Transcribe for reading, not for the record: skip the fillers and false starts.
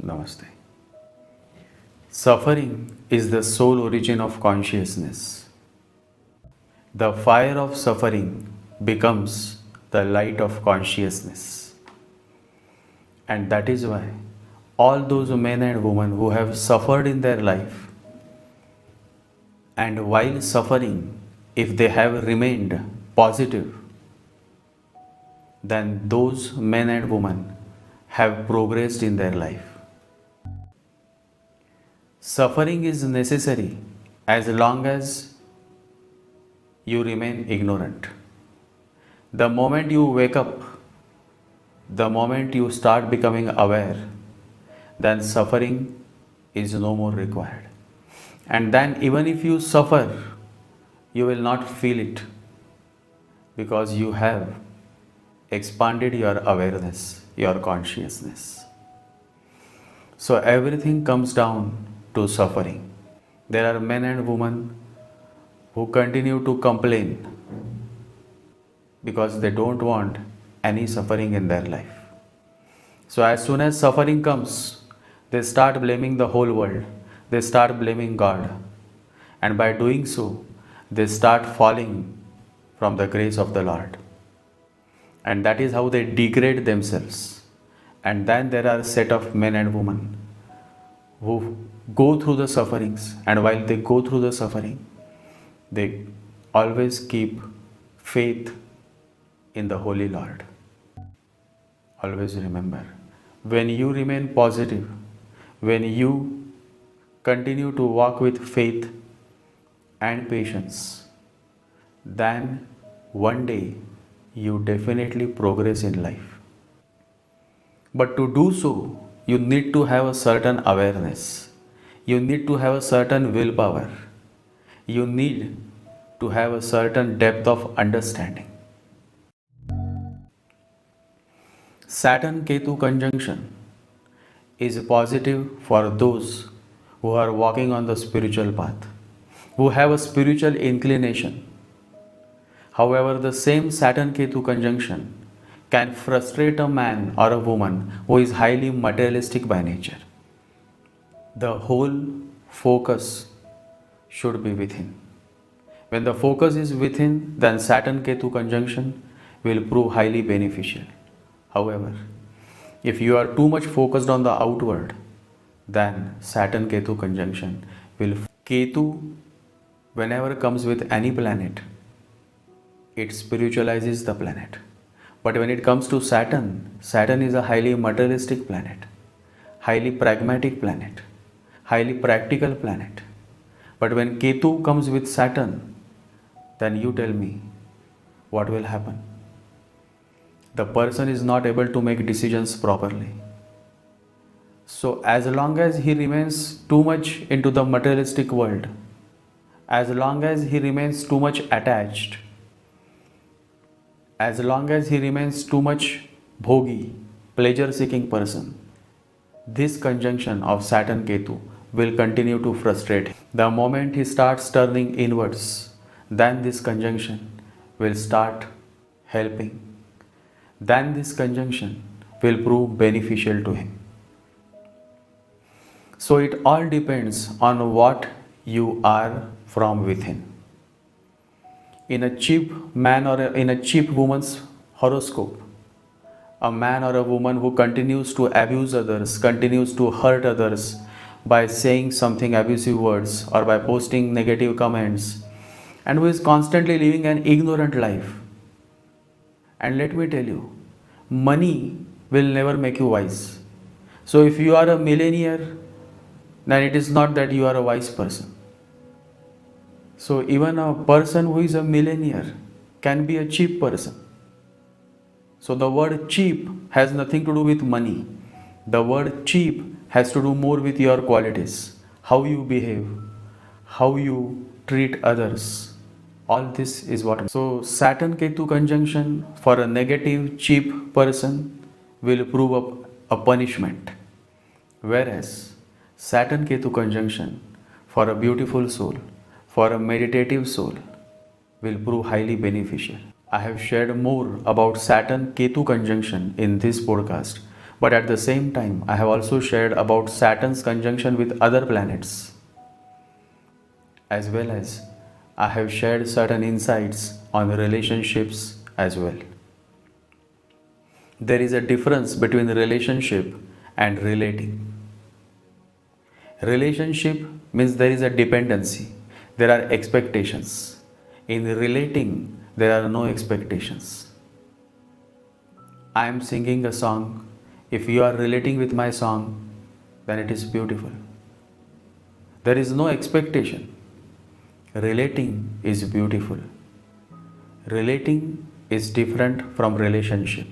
Namaste. Suffering is the sole origin of consciousness. The fire of suffering becomes the light of consciousness. And that is why all those men and women who have suffered in their life, and while suffering, if they have remained positive, then those men and women have progressed in their life. Suffering is necessary as long as you remain ignorant. The moment you wake up, the moment you start becoming aware, then suffering is no more required. And then even if you suffer, you will not feel it because you have expanded your awareness, your consciousness. So everything comes down to suffering. There are men and women who continue to complain because they don't want any suffering in their life. So as soon as suffering comes, they start blaming the whole world. They start blaming God. And by doing so, they start falling from the grace of the Lord. And that is how they degrade themselves. And then there are a set of men and women who go through the sufferings. And while they go through the suffering, they always keep faith in the Holy Lord. Always remember, when you remain positive, when you continue to walk with faith and patience, then one day you definitely progress in life. But to do so, you need to have a certain awareness. You need to have a certain willpower. You need to have a certain depth of understanding. Saturn-Ketu conjunction is positive for those who are walking on the spiritual path, who have a spiritual inclination. However, the same Saturn-Ketu conjunction can frustrate a man or a woman who is highly materialistic by nature. The whole focus should be within. When the focus is within, then Saturn-Ketu conjunction will prove highly beneficial. However, if you are too much focused on the outward, then Saturn-Ketu conjunction will. Ketu, whenever comes with any planet, it spiritualizes the planet. But when it comes to Saturn, Saturn is a highly materialistic planet, highly pragmatic planet, highly practical planet. But when Ketu comes with Saturn, then you tell me what will happen. The person is not able to make decisions properly. So as long as he remains too much into the materialistic world, as long as he remains too much attached, as long as he remains too much bhogi, pleasure-seeking person, this conjunction of Saturn-Ketu will continue to frustrate him. The moment he starts turning inwards, then this conjunction will start helping. Then this conjunction will prove beneficial to him. So it all depends on what you are from within. In a cheap man or in a cheap woman's horoscope, a man or a woman who continues to abuse others, continues to hurt others by saying something abusive words or by posting negative comments, and who is constantly living an ignorant life. And let me tell you, money will never make you wise. So if you are a millionaire, then it is not that you are a wise person. So even a person who is a millionaire can be a cheap person. So the word cheap has nothing to do with money. The word cheap has to do more with your qualities, how you behave, how you treat others. All this is what. So Saturn-Ketu conjunction for a negative, cheap person will prove a punishment. Whereas Saturn-Ketu conjunction for a beautiful soul, for a meditative soul, will prove highly beneficial. I have shared more about Saturn-Ketu conjunction in this podcast, But at the same time, I have also shared about Saturn's conjunction with other planets, as well as I have shared certain insights on relationships as well. There is a difference between relationship and relating. Relationship means there is a dependency, there are expectations. In relating, there are no expectations. I am singing a song. If you are relating with my song, then it is beautiful. There is no expectation. Relating is beautiful. Relating is different from relationship.